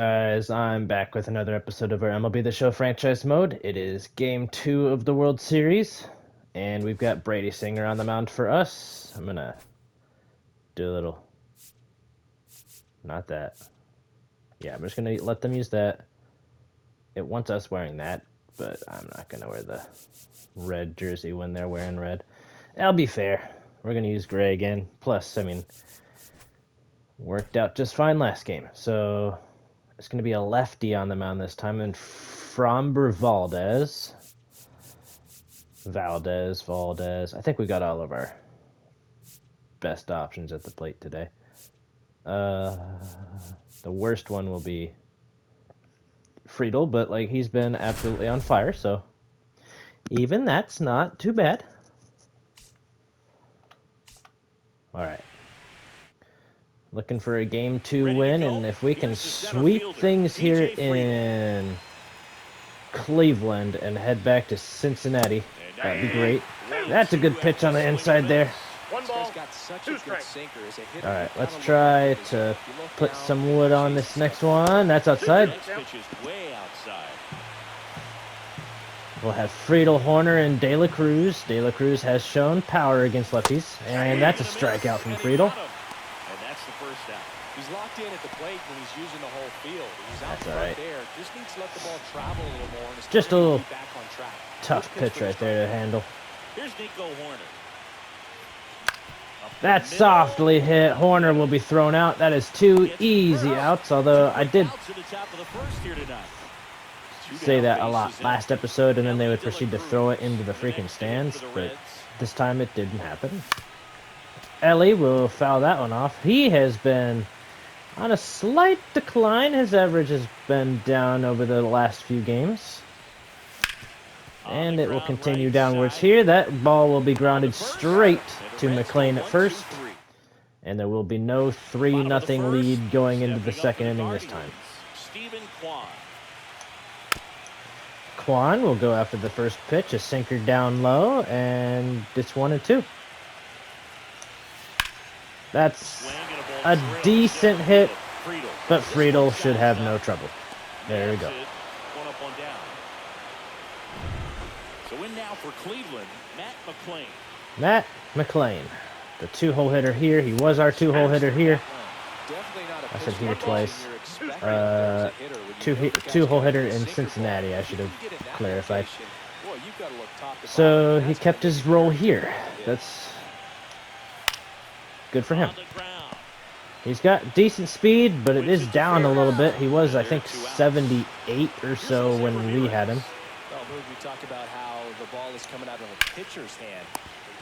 Guys, I'm back with another episode of our MLB The Show franchise mode. It is Game 2 of the World Series, and we've got Brady Singer on the mound for us. I'm gonna do a little... Not that. Yeah, I'm just gonna let them use that. It wants us wearing that, but I'm not gonna wear the red jersey when they're wearing red. That'll be fair. We're gonna use gray again. Plus, I mean, worked out just fine last game, so... It's going to be a lefty on the mound this time, and Framber Valdez. I think we got all of our best options at the plate today. The worst one will be Friedel, but like he's been absolutely on fire, so even that's not too bad. All right. Looking for a Game 2 win, and if we can sweep things here in Cleveland and head back to Cincinnati, that'd be great. That's a good pitch on the inside there. Alright, let's try to put some wood on this next one. That's outside. We'll have Friedel, Horner, and De La Cruz. De La Cruz has shown power against lefties, and that's a strikeout from Friedel. He's locked in at the plate when he's using the whole field. He's out right there. Just needs to let the ball travel a little more. And just a little back on track. Tough pitch right there to handle. Here's Nico Horner. That's softly hit. Horner will be thrown out. That is two easy outs, although I did say that a lot last episode, and then they would proceed to throw it into the freaking stands, but this time it didn't happen. Ellie will foul that one off. He has been on a slight decline. His average has been down over the last few games. And it will continue downwards here. That ball will be grounded straight to McLean at first. And there will be no 3-0 lead going into the second inning this time. Kwan will go after the first pitch. A sinker down low, and it's 1-2. That's a decent hit, but Friedel should have no trouble. There we go. So in now for Cleveland, Matt McLean, the two-hole hitter here. He was our two-hole hitter here. I said here twice. Two-hole hitter in Cincinnati, I should have clarified. So he kept his role here. That's good for him. He's got decent speed, but it is down a little bit. He was, I think, 78 or so when we had him.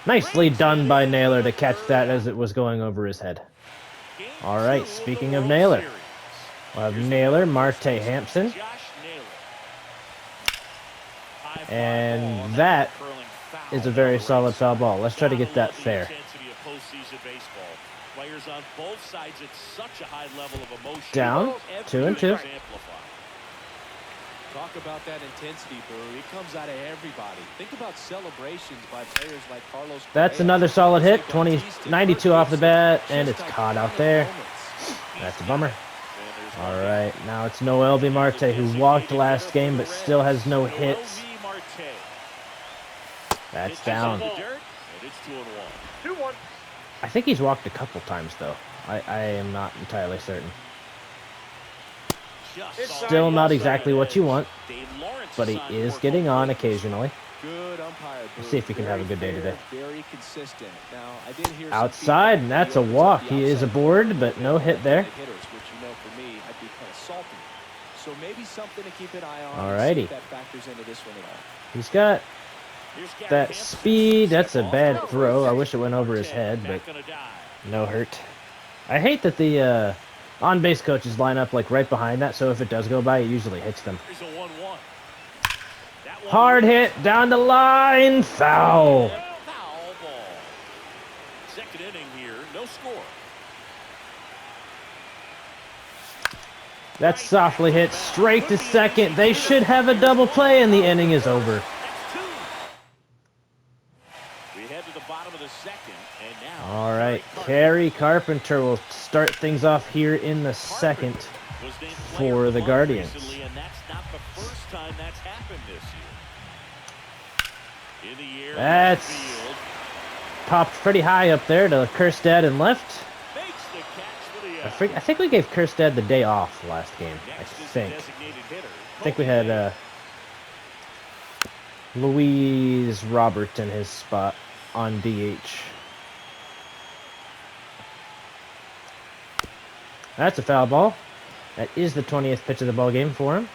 Nicely done by Naylor to catch that as it was going over his head. All right, speaking of Naylor, we'll have Naylor, Marte, Hampson. And that is a very solid foul ball. Let's try to get that fair. Down, 2-2. Talk about that intensity, Brew. It comes out of everybody. Think about celebrations by players like Carlos. That's another solid hit. 92 off the bat, and it's caught out there. That's a bummer. All right, now it's Noelvi Marte, who walked last game but still has no hits. That's down. I think he's walked a couple times, though. I am not entirely certain. Still not exactly what you want, but he is getting on occasionally. Let's see if he can have a good day today. Outside, and that's a walk. He is aboard, but no hit there. Alrighty. He's got that speed. That's a bad throw. I wish it went over his head, but no hurt. I hate that the on-base coaches line up like right behind that, so if it does go by, it usually hits them. Hard hit down the line, foul. Second inning here, no score. That's softly hit straight to second. They should have a double play, and the inning is over. We head to the bottom of the second, and now. All right, Kerry Carpenter will start things off here in the second. for the Guardians. And that's not the first time that's happened this year. In the air, That's field. popped pretty high up there to Kerstad and left. Makes the catch for the out. I think we gave Kerstad the day off last game. I Next is the think. designated hitter. I think we had Louise Robert in his spot on DH. That's a foul ball. That is the 20th pitch of the ball game for him.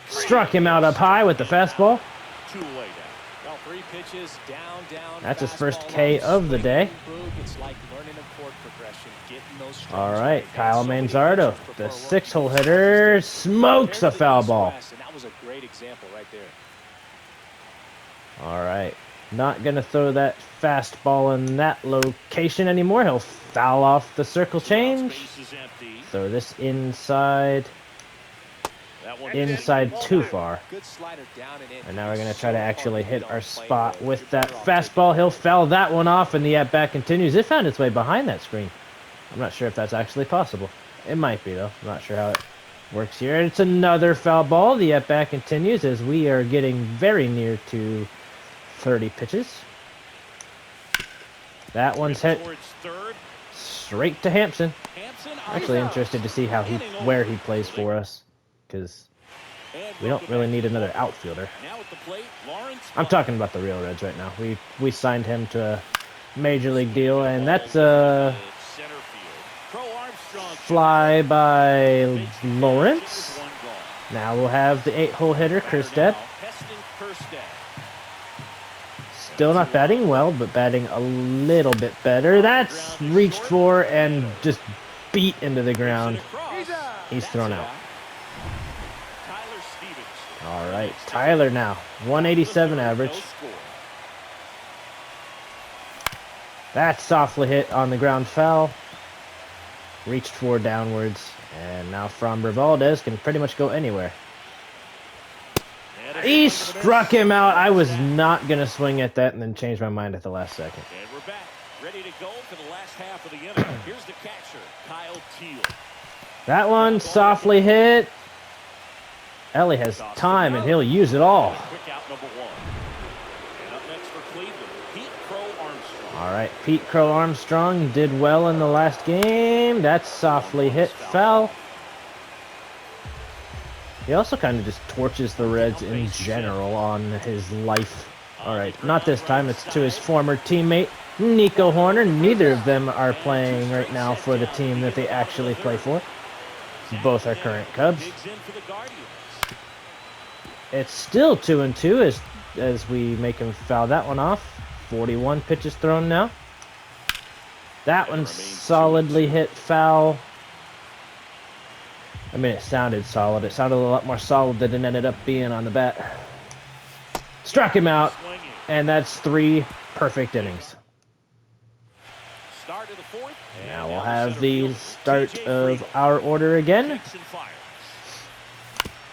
Struck him out up high with the fastball. Two away now. Well, 3 pitches, down. That's his first fastball K on of the day. Boog. It's like learning a chord progression, getting those strings All right, right. Kyle So many Manzardo, pitchers the prefer 6-hole working hitter, smokes a compared to the foul East ball. West, and that was a great example right there. All right, not going to throw that fastball in that location anymore. He'll foul off the circle change. Base is empty. Throw this inside. That one Inside too far. Good slider down and in. And now we're going to try So to hard actually to hit beat our on the plane, spot but with you're that better off taking fastball. He'll foul that one off, and the at-bat continues. It found its way behind that screen. I'm not sure if that's actually possible. It might be, though. I'm not sure how it works here. It's another foul ball. The at-bat continues as we are getting very near to 30 pitches. That one's hit towards third. straight to Hampson. Hampson Actually interested to see where he plays for us, because we don't really need another outfielder. Now at the plate, Lawrence. I'm talking about the real Reds right now. We signed him to a major league deal, and that's a Center field. Crow Armstrong fly by makes the catch. It was Lawrence. one gone. Now we'll have the 8-hole hitter, Kerstad. Heston Kerstad. Still not batting well, but batting a little bit better. That's reached for and just beat into the ground. He's thrown out. Tyler Stevens. All right, Tyler now, 187 average. No score. That's softly hit on the ground foul. Reached for downwards. And now Framber Valdez can pretty much go anywhere. And a He swing and a miss. struck him out. I was not going to swing at that and then changed my mind at the last second. And we're back, ready to go for the last half of the inning. Here's the catcher, Kyle Teal. That one softly hit. Ellie has time and he'll use it all. Quick out number 1. And up next for Cleveland, Pete Crow Armstrong. All right, Pete Crow Armstrong did well in the last game. That's softly hit foul. He also kind of just torches the Reds in general on his life. All right, not this time. It's to his former teammate, Nico Horner. Neither of them are playing right now for the team that they actually play for. Both are current Cubs. Digs in for the Guardians. It's still 2-2 as we make him foul that one off. 41 pitches thrown now. That one's solidly hit foul. I mean, it sounded solid. It sounded a lot more solid than it ended up being on the bat. Struck him out, Swinging. and that's 3 perfect innings. Start of the fourth. And Now we'll the have center the fielder, start TJ of Friedman. our order again. Kicks and fires.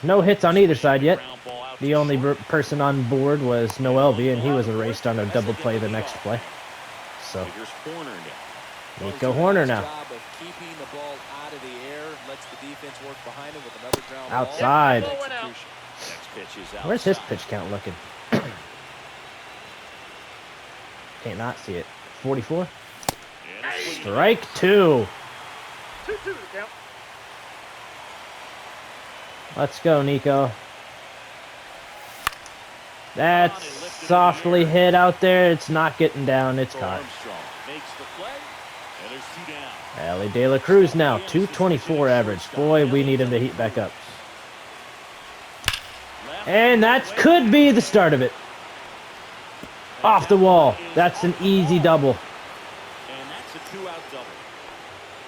No hits on either side yet. Ground ball out The to only short. person on board was Noelvi, and he was erased on a double play the next play. So, Here's Horner now. Nico Horner now. Job of keeping the ball out of the air, lets the defense work behind him with another ground Outside. ball. Execution. Next pitch is out. Where's his pitch count looking? Can't not see it. 44? Strike 2. Let's go, Nico. That's softly hit out there. It's not getting down. It's caught. Armstrong makes the play, and there's 2 down. Ellie De La Cruz now, 224 average. Boy, we need him to heat back up. And that could be the start of it. Off the wall. That's an easy double. And that's a 2-out double.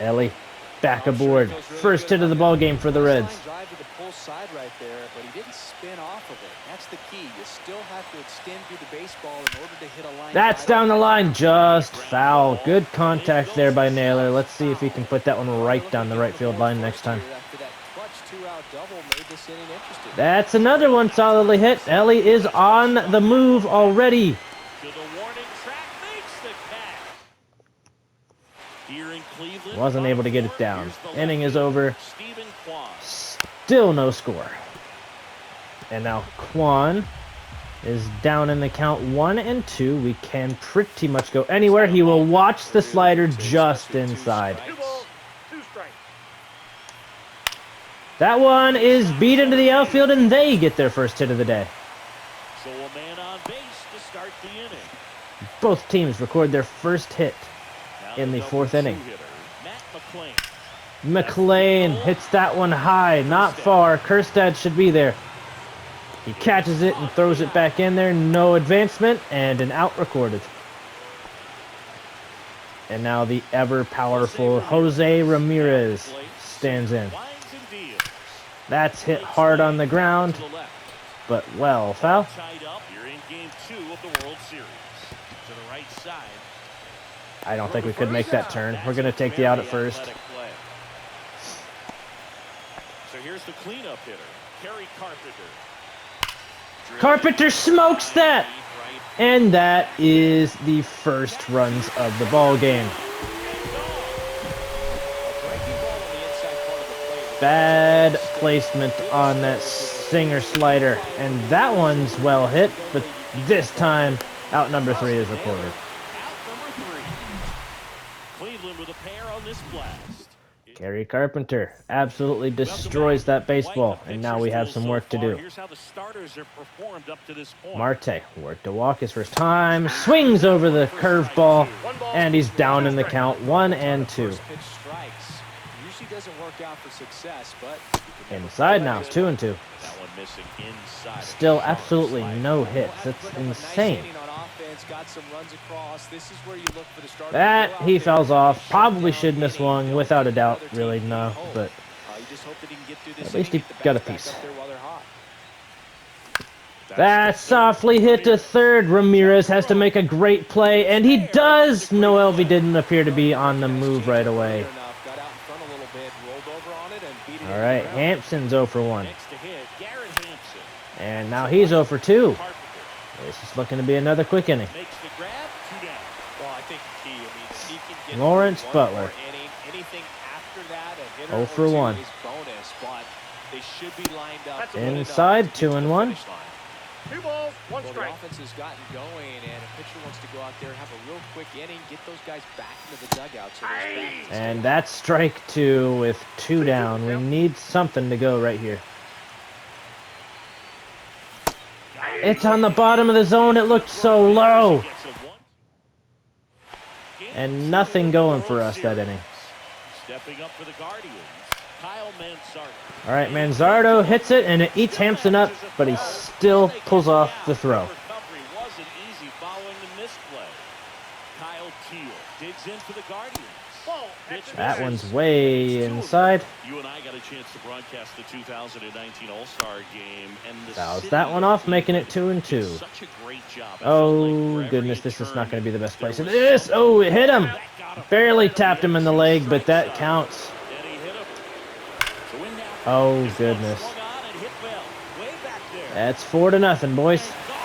Ellie, back aboard. First hit of the ball game for the Reds. Drive to the pull side right there, but he didn't spin off of it. That's the key. You still have to extend through the baseball in order to hit a line. That's down the line, just foul. Good contact there by Naylor. Let's see if he can put that one right down the right field line next time. After that clutch 2-out double made this inning interesting. That's another one solidly hit. Ellie is on the move already. To the warning track, makes the catch. Here in Cleveland. Wasn't able to get it down. Here's the Inning is lefty, over. Stephen Kwan. Still no score. And now Kwan is down in the count 1-2. We can pretty much go anywhere. He will watch the slider just inside. 2 balls, 2 strikes. That one is beat into the outfield, and they get their first hit of the day. So a man on base to start the inning. Both teams record their first hit Now in the number 4th 2 inning. hitter, Matt McClain. McLean hits that one high, not far. Kerstad should be there. He catches it and throws it back in there. No advancement, and an out recorded. And now the ever-powerful Jose Ramirez stands in. Winds and deals. That's hit hard on the ground, To the left. but well foul. Tied up. You're in game 2 of the World Series. To the right side. I don't think we could make that turn. We're going to take the out at Very first. athletic play. So here's the cleanup hitter, Kerry Carpenter. Carpenter smokes that! Right. And that is the first runs of the ball game. Bad placement on that Singer slider. And that one's well hit, but this time, out number 3 is recorded. Out number 3. Cleveland with a pair on this blast. Gary Carpenter absolutely destroys that baseball, and now we have some work to do. Here's how the starters have performed up to this point. Marte worked to walk his first time, swings over the curveball, and he's down in the count 1-2. First pitch strikes. Usually doesn't work out for success, but Inside now, 2-2. That one missing inside. Still absolutely no hits. That's insane. Got some runs across. This is where you look for the starter. That, he fouls off. Probably shouldn't have swung, without a doubt. Really, no. But you just hope that he can get through this at least he inning, get the got a bats back piece. up there while they're hot. That softly hit to third. Ramirez has to make a great play, and he does! No, Elvie didn't appear to be on the move right away. Got out in front a little bit, rolled over on it, and beat it. All right, Hampson's 0 for 1. Next to hit, Garrett Hampson. And now he's 0 for 2. Carpenter This is looking to be another quick inning. makes the grab, 2 down. Well, I think the key, if he can get Lawrence one Butler. more inning, anything after that, a hitter 0 or for two 1. is bonus, but they should be lined up. That's good enough Inside, to get to the 2-1. finish line. 2 balls, 1 Well, strike. the offense has gotten going, and a pitcher wants to go out there, have a real quick inning, get those guys back into the dugout. So those bats can And stay that's strike 2 with 2 down. We need something to go right here. It's on the bottom of the zone. It looked so low. Gets a one. And nothing going for us that inning. Stepping up for the Guardians, Kyle Manzardo. All right, Manzardo hits it, and it eats Hampson up, but he still pulls off the throw. Recovery wasn't easy following the misplay. Kyle Teal digs in for the Guardians. Ball. Pitch That misses. one's way inside. You and I got a chance to broadcast the 2019 All-Star Game, and the Fouls city that one off, did making it 2-2. such a great job. I felt like Oh, for every goodness, this is turn, not going to be the best there place. It was is! Oh, it hit him! that got him. Barely tapped him in the leg, but that counts. And he hit him. So in now, Oh, this one goodness. swung on and hit well. Way back there. That's 4-0, boys. And gone.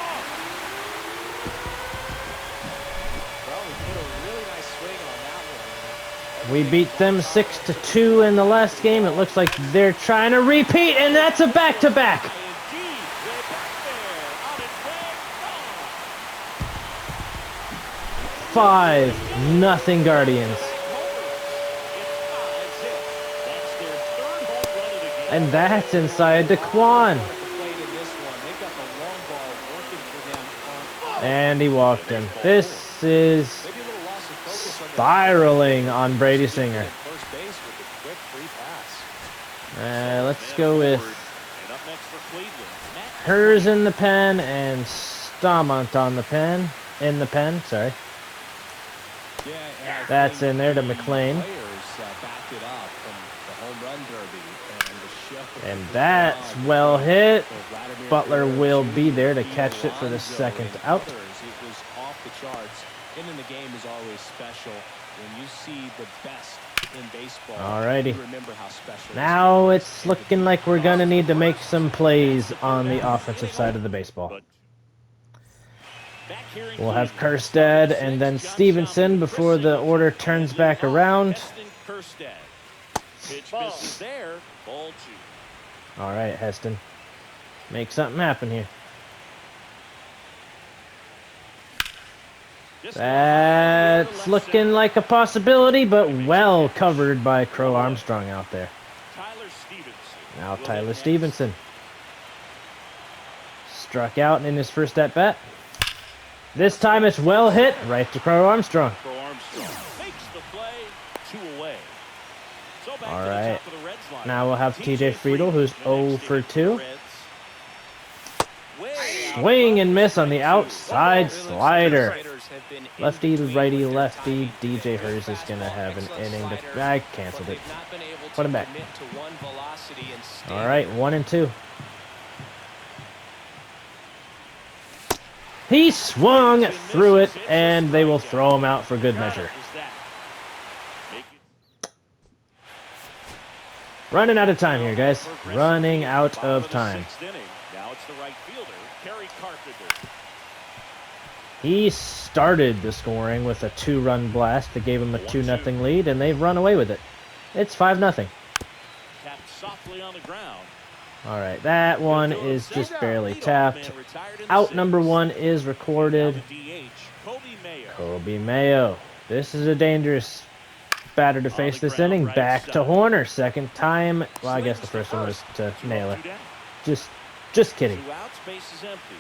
Well, we put a really nice swing on that one. We beat them 6-2 in the last game. It looks like they're trying to repeat, and that's a back-to-back. Indeed, way back there. On its way, gone. 5-0 Guardians. And that's inside to Kwan. And he walked him. This is spiraling on Brady Singer. Let's go with Hers in the pen and Stamont on the pen. In the pen, sorry. That's in there to McLean. And that's well hit. Butler will be there to catch it for the second out. It was off the charts. Ending the game is always special. When you see the best in baseball, Alrighty. you remember how special. Now it's looking like we're going to need to make some plays on the offensive side of the baseball. We'll have Kerstad and then Stevenson before the order turns back around. Kerstad. Pitch Ball. misses there. Ball 2. All right, Heston. Make something happen here. That's looking like a possibility, but well covered by Crow Armstrong out there. Tyler Stevenson. Now will Tyler hit next. Stevenson. Struck out in his first at-bat. This time it's well hit, right to Crow Armstrong. Crow Armstrong makes the play. 2 away. So back All to the right. top of the Reds lineup. Now we'll have TJ Friedel, who's the 0 next for inning 2. Reds. Way out Swing and front. miss on the outside Phillips' slider. hitters have been in Lefty, between righty, with their lefty. timing DJ today. Hurst is going to Fastball, have an excellent inning. slider, I but canceled it. they've not been able Put him to back. commit to one velocity and stay All right, 1 and 2. He swung through it, and they will throw him out for good measure. Running out of time here, guys. Running out of time. Now it's the right fielder, Kerry Carpenter. He started the scoring with a 2-run blast that gave him a 2-0 lead, and they've run away with it. It's 5-0. Tapped softly on the ground. All right, that one is just barely tapped. Out number 1 is recorded. Now the DH, Kobe Mayo. Kobe Mayo. This is a dangerous batter to face this inning. Back to Horner. Second time. Well, I guess the first one was to Naylor. Just kidding. 2 outs, base is empty.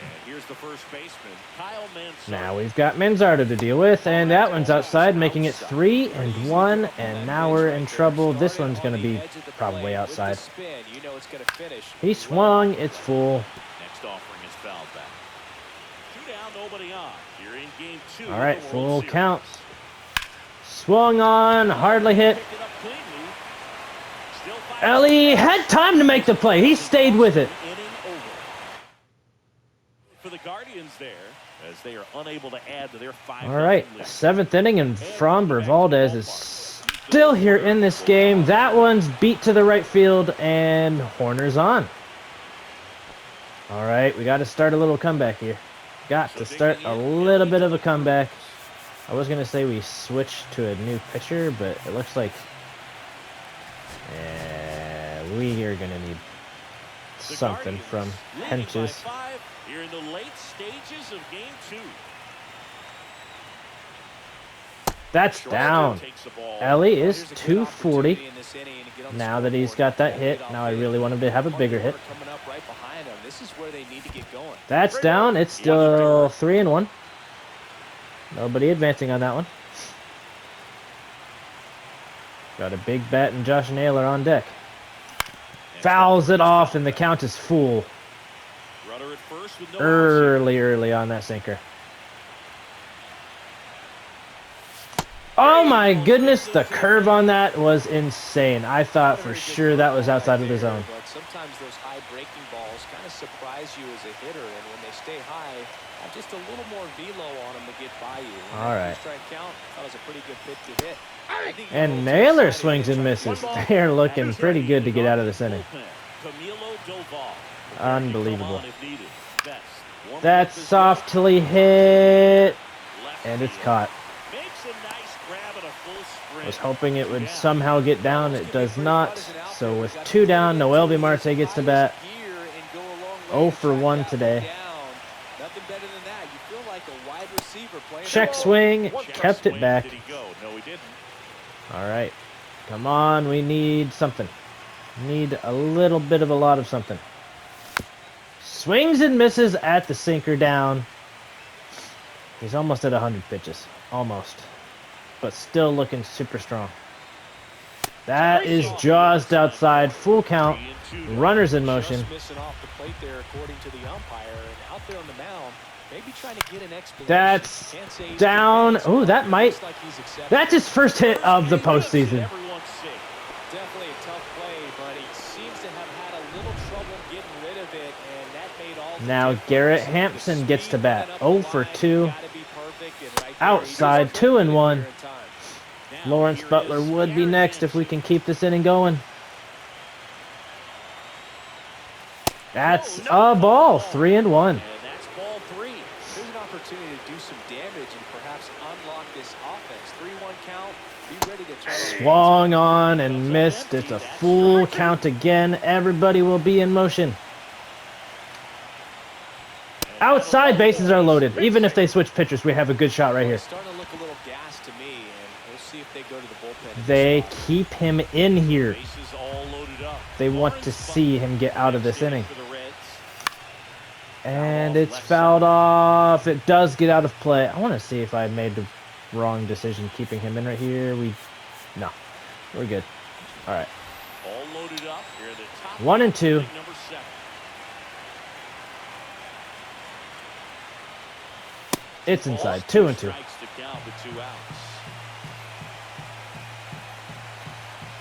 And here's the first baseman, Kyle Manzardo. Now we've got Manzardo to deal with, and that one's outside, making it 3-1, and now we're in trouble. This one's going to be probably outside. He swung. It's full. Next offering is fouled back. 2 down, nobody on. Here in game 2. All right, of the full World Series. count. Swung on, hardly hit. Picked it up cleanly. Still 5 Ellie had time to make the play. He stayed with it. Inning over. For the Guardians there, as they are unable to add to their 5. All right, 7th inning, and Framber Valdez is still here in this game. That one's beat to the right field, and Horner's on. All right, we got to start a little comeback here. Got to start a little bit of a comeback. I was going to say we switched to a new pitcher, but it looks like we are going to need something from Henches. Here in the late stages of game 2. That's down. Ellie is 240. Now that he's got that hit, now I really want him to have a bigger hit. That's down. It's still 3-1. Nobody advancing on that one. Got a big bat and Josh Naylor on deck. Fouls it off, and the count is full. Runner at first with no Early on that sinker. Oh my goodness, the curve on that was insane. I thought for sure that was outside of the zone. But sometimes those high breaking balls kind of surprise you as a hitter, and when they stay high, have just a little more velo on them to get by you. All right. Strike count, that was a pretty good pitch to hit. And Naylor swings and misses. They're looking pretty good to get out of this inning. Unbelievable. That's softly hit, and it's caught. I was hoping it would somehow get down. It does not. So with 2 down, Noelvi Marte gets to bat. 0 for 1 today. Check swing, kept it back. All right, come on, we need something. Need a little bit of a lot of something. Swings and misses at the sinker down. He's almost at 100 pitches, almost, but still looking super strong. That is jaws outside, full count, runners in motion. That's down. Oh, that might. That's his first hit of the postseason. Definitely a tough play, but he seems to have had a little trouble getting rid of it, and that made all the Now difference. Garrett Hampson gets to bat. 0 for 2. Outside, 2-1. Lawrence Butler would be next if we can keep this inning going. That's a ball. 3-1. And that's ball 3. Here's an opportunity to do some damage and perhaps unlock this offense. 3-1 count. Be ready to turn on. Swung on and missed. It's a full count again. Everybody will be in motion. Outside bases are loaded. Even if they switch pitchers, we have a good shot right here. It's starting to look a little gassed to me, and we'll see if they go to the bullpen. in They this spot. keep him in here. Bases all loaded up. They want to see him get out of this inning. For the Reds. And it's fouled off. It does get out of play. I want to see if I made the wrong decision keeping him in right here. No, we're good. All right. All loaded up. Here are the top 1 and 2. number 7. It's inside. 2 and 2. Strikes to count with 2 outs.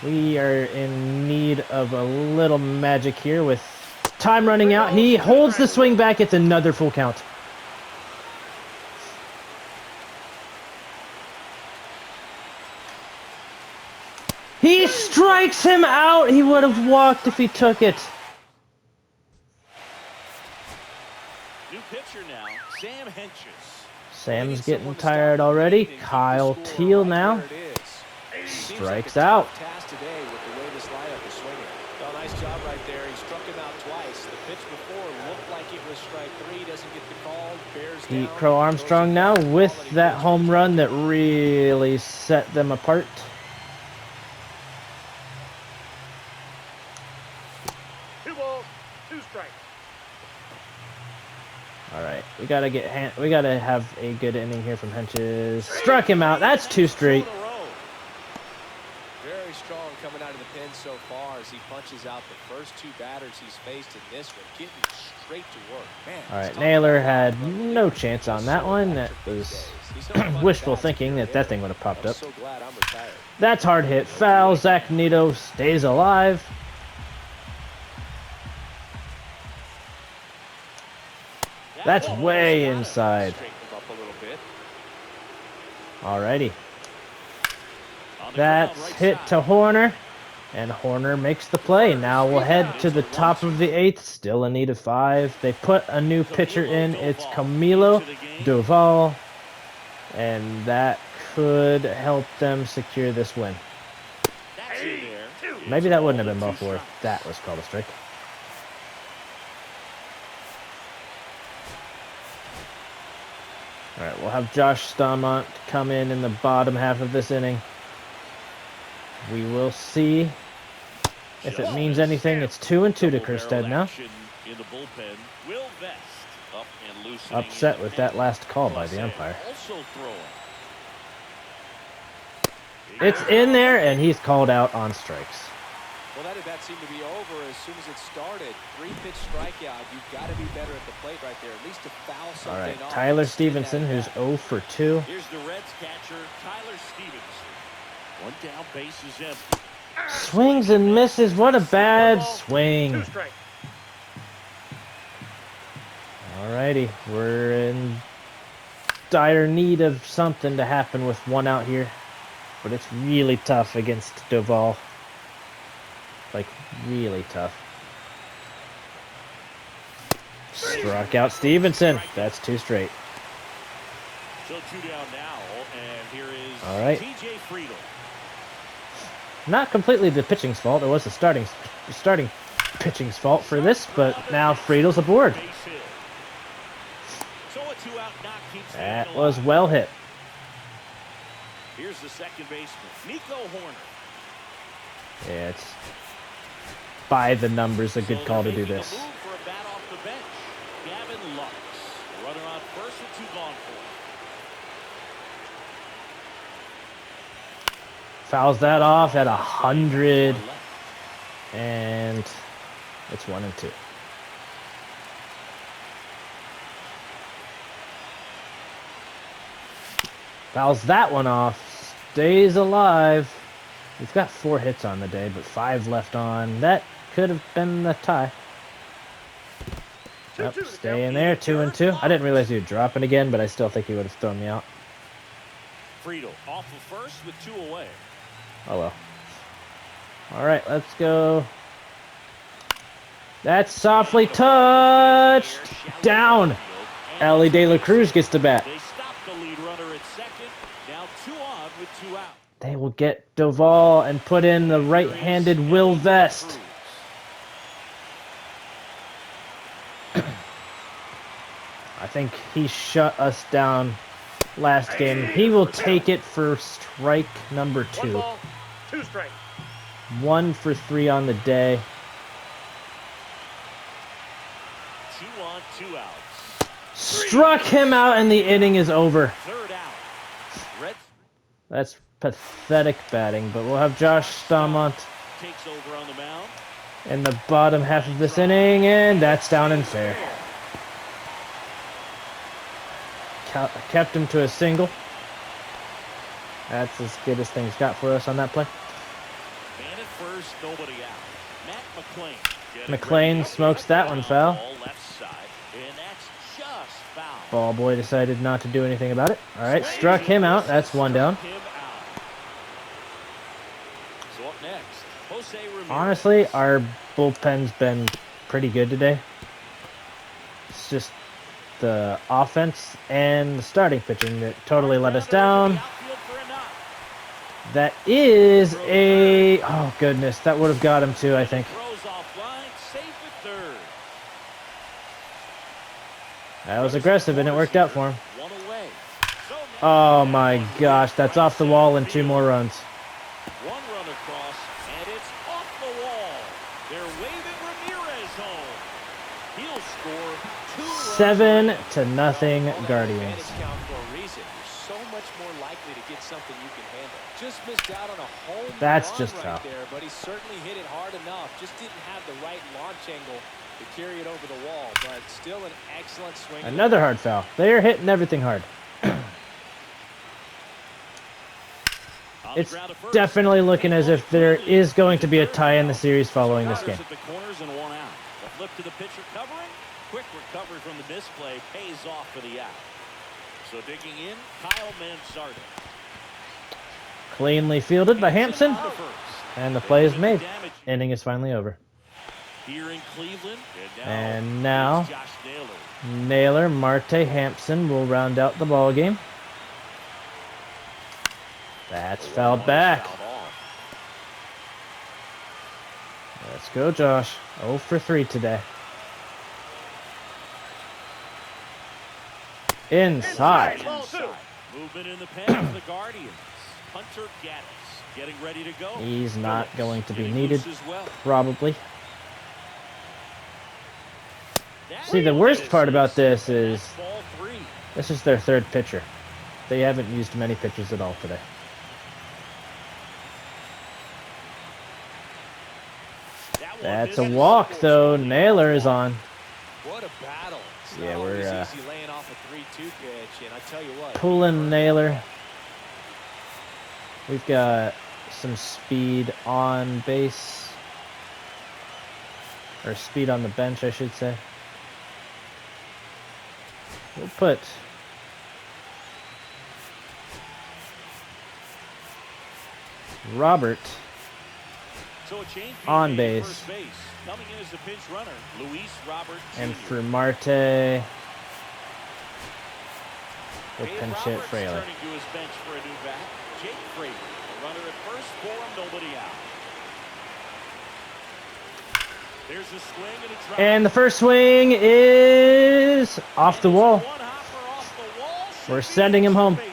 We are in need of a little magic here with time running out. He holds the swing back. It's another full count. He strikes him out. He would have walked if he took it. New pitcher now, Sam Henches. Sam's getting tired already. Kyle Teal now strikes out. Task today with the way this lineup is swinging. Well, nice job right there. He struck him out twice. The pitch before looked like it was strike 3. Doesn't get the call. Bears Pete down. Crow Armstrong now with that home run that really set them apart. Two balls, 2 strikes. All right, we gotta have a good inning here from Henches. Struck him out. That's 2 straight. Very strong coming out of the pen so far as he punches out the first 2 batters he's faced in this one, getting straight to work. Man, All right, Naylor had no chance on that one. That was wishful thinking that thing would have popped up. So glad I'm retired. That's hard hit. Foul. Zach Nito stays alive. That's way inside. Straighten him up a little bit. Alrighty. That's hit to Horner. And Horner makes the play. Now we'll head to the top of the 8th. Still in need of 5. They put a new pitcher in. It's Camilo Doval. And that could help them secure this win. That's in there. Maybe that wouldn't have been before if that was called a strike. All right, we'll have Josh Stamont come in the bottom half of this inning. We will see if it means anything. It's 2 and 2 to Kerstead now. In the bullpen, Will Vest up and loosening Upset in with the that pen. last call by the umpire. Also throwing. It's in there, and he's called out on strikes. Well, that at-bat seemed to be over as soon as it started. 3-pitch strikeout. You've got to be better at the plate right there, at least to foul something All right, off. Tyler Stevenson, who's 0 for 2. Here's the Reds catcher, Tyler Stevenson. 1 down, base is empty. Swings and misses. What a bad 2 swing. strikes. Alrighty, we're in dire need of something to happen with 1 out here. But it's really tough against Doval. Like, really tough. Struck out Stevenson. That's 2 straight. So 2 down now, and here is All right. TJ Friedel. Not completely the pitching's fault. It was the starting pitching's fault for this, but now Friedel's aboard. Base hit. So a 2-out knock keeps That them was alive. well hit. Here's the second baseman, Nico Horner. Yeah, it's by the numbers a good So call to they're do making a this. move for a bat off the bench. Gavin Lux. Runner on first with 2 gone for. Fouls that off at 100, and it's 1 and 2. Fouls that one off, stays alive. We've got 4 hits on the day, but 5 left on. That could have been the tie. Yep, stay in there, 2 and 2. I didn't realize he would drop it again, but I still think he would have thrown me out. Friedel off of first with 2 away. Oh well. Alright, let's go. That's softly touched. Down. Ellie De La Cruz gets to bat. They stopped the lead runner at second. Now 2 on with 2 out. They will get Doval and put in the right-handed Will Vest. I think he shut us down last game. He will take it for strike number 2. 1 ball, 2 strikes. 1 for 3 on the day. 2 on, 2 outs. Struck him out and the inning is over. 3rd out. Red That's pathetic batting, but we'll have Josh Stamont takes over on the mound. in the bottom half of this inning, and that's down and fair. Kept him to a single. That's as good as things got for us on that play. Man at first, nobody out. Matt McLean. McLean smokes that one foul. Ball left side, and that's just foul. Ball boy decided not to do anything about it. All right, struck him out. That's 1 down. Him out. So up next, Jose Ramirez. Honestly, our bullpen's been pretty good today. It's just the offense and the starting pitching that totally let us down. That is a... Oh, goodness. That would have got him, too, I think. Throws off line, safe at 3rd. That was aggressive, and it worked out for him. 1 away. So Oh, my gosh. That's off the wall and 2 more runs. 1 run across, and it's off the wall. They're waving Ramirez home. He'll score 2 runs. 7-0 Guardians. Advantage count for a reason. You're so much more likely to get something you can handle. Just missed out on a home That's run just right tough. there, but he certainly hit it hard enough. Just didn't have the right launch angle to carry it over the wall, but still an excellent swing. Another hard foul. They are hitting everything hard. On the It's ground at first. definitely looking as if there is going to be a tie in the series following this game. At the corners and 1 out. The flip to the pitcher covering. Quick recovery from the misplay pays off for the out. So digging in, Kyle Mansardo. Cleanly fielded by Hampson, To first. and the play is made. Damage Inning is finally over. here in Cleveland. And now, it's Josh Naylor. Naylor, Marte, Hampson will round out the ball game. That's fouled back. Fouled off. Let's go, Josh. 0 for 3 today. Inside. Ball 2. Movement in the pen for the Guardians. Hunter Gaddis getting ready to go. He's not Phillips going to be getting needed, loose as well. probably. See, the worst part about this is That's ball 3. this is their 3rd pitcher. They haven't used many pitchers at all today. That one That's a missed. walk, though. Naylor is on. What a battle. It's Yeah, not we're, always easy laying off a 3-2 pitch, and I tell you what. Pulling Naylor. We've got some speed on base. Or speed on the bench, I should say. We'll put Robert So a change on being made at base. first base. Coming in as a pinch runner, Luis Robert And Jr. for Marte, we'll Dave pinch hit Roberts Fraley. turning to his bench for a new bat. Jake Fraley, a runner at first for him, nobody out. There's a swing and a drop. And the first swing is off the wall. One hopper off the wall. We're Should be sending him home. bases.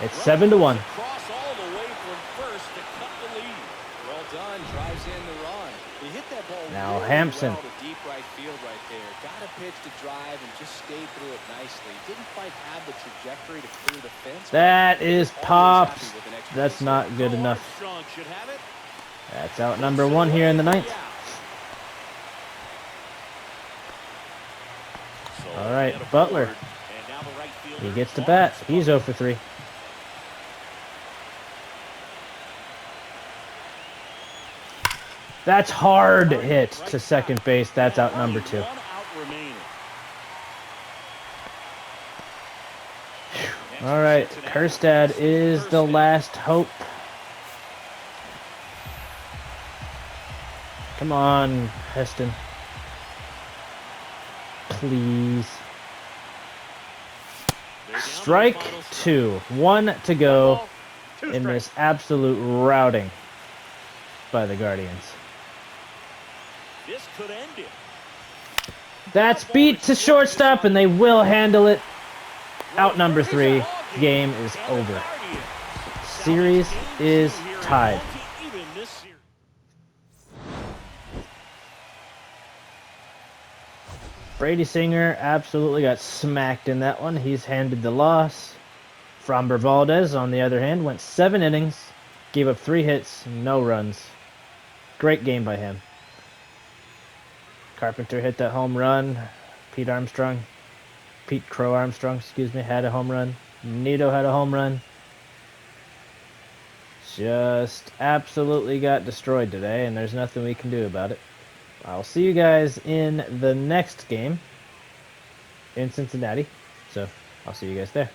It's 7-1. Cross all the way from first to cut the lead. Well done, drives in the run. He hit that ball Now really Hampson. well to deep right field right there. Got a pitch to drive and just stayed through it nicely. Didn't quite have the trajectory to clear the fence. That is Always popped. happy with an extra That's base not hit. good enough. Armstrong should have it. That's out number 1 here in the 9th. So All right, get a Butler. forward, and now the right fielder, He gets to Lawrence bat. above. He's 0 for 3. That's hard hit to second base. That's out number 2. One out remaining. All right, Kerstad is the last hope. Come on, Heston. Please. They're down to the Strike final stretch. 2. 1 to go. in this absolute routing by the Guardians. This could end it. That's beat to shortstop, and they will handle it. Out number 3. Game is over. Series is tied. Brady Singer absolutely got smacked in that one. He's handed the loss. Framber Valdez, on the other hand, went 7 innings, gave up 3 hits, no runs. Great game by him. Carpenter hit that home run. Pete Crow Armstrong, excuse me, had a home run. Nito had a home run. Just absolutely got destroyed today, and there's nothing we can do about it. I'll see you guys in the next game in Cincinnati. So, I'll see you guys there.